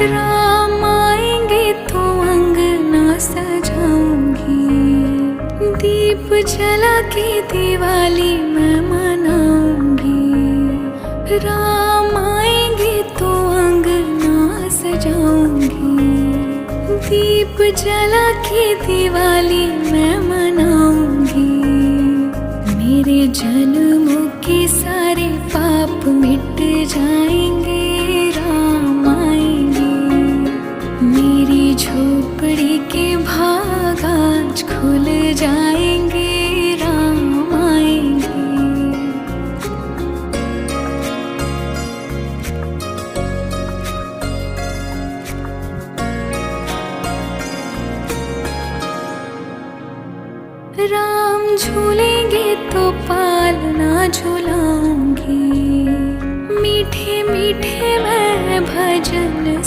राम आएंगे तो अंगना सजाऊंगी, दीप जला के दिवाली मैं मनाऊंगी। राम आएंगे तो अंगना सजाऊंगी, दीप जला के दिवाली मैं मनाऊंगी। मेरे जन्मों के सारे पाप मिट जाएंगे, राम आएंगे। मेरी झोपड़ी के भाग आज खुल जाएंगे, राम आएंगे। राम झूलेंगे तो पालना झूलाऊंगी, मीठे मीठे मैं भजन